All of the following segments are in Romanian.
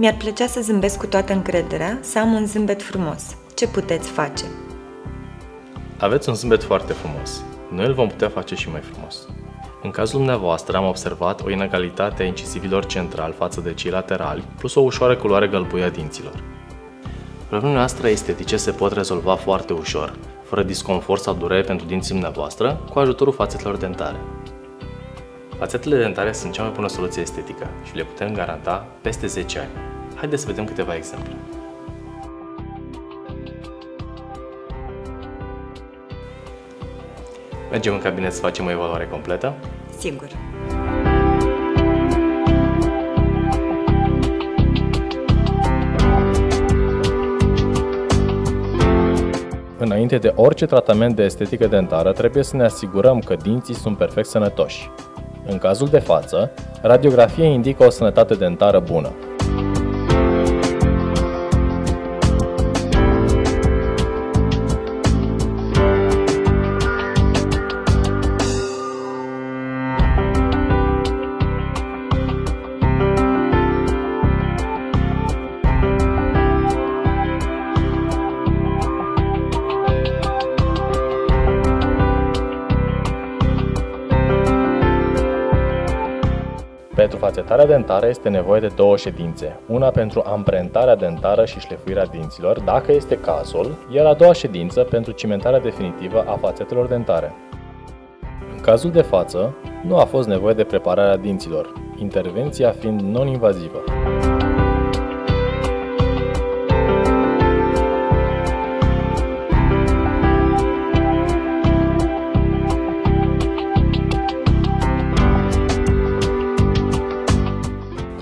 Mi-ar plăcea să zâmbesc cu toată încrederea, să am un zâmbet frumos. Ce puteți face? Aveți un zâmbet foarte frumos. Noi îl vom putea face și mai frumos. În cazul dumneavoastră am observat o inegalitate a incisivilor centrali față de cei laterali, plus o ușoară culoare gălbuie a dinților. Problemele noastre estetice se pot rezolva foarte ușor, fără disconfort sau durere pentru dinții dumneavoastră, cu ajutorul fațetelor dentare. Fațetele dentare sunt cea mai bună soluție estetică și le putem garanta peste 10 ani. Haideți să vedem câteva exemple. Mergem în cabinet să facem o evaluare completă? Sigur. Înainte de orice tratament de estetică dentară, trebuie să ne asigurăm că dinții sunt perfect sănătoși. În cazul de față, radiografia indică o sănătate dentară bună. Pentru fațetarea dentară este nevoie de două ședințe, una pentru amprentarea dentară și șlefuirea dinților, dacă este cazul, iar a doua ședință pentru cimentarea definitivă a fațetelor dentare. În cazul de față, nu a fost nevoie de prepararea dinților, intervenția fiind non-invazivă.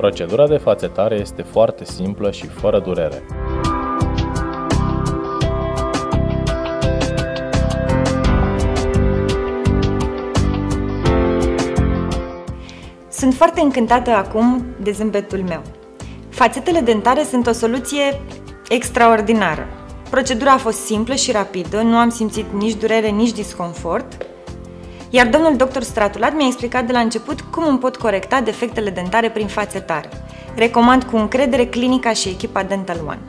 Procedura de fațetare este foarte simplă și fără durere. Sunt foarte încântată acum de zâmbetul meu. Fațetele dentare sunt o soluție extraordinară. Procedura a fost simplă și rapidă, nu am simțit nici durere, nici disconfort. Iar domnul dr. Stratulat mi-a explicat de la început cum îmi pot corecta defectele dentare prin fațetare. Recomand cu încredere clinica și echipa Dental One.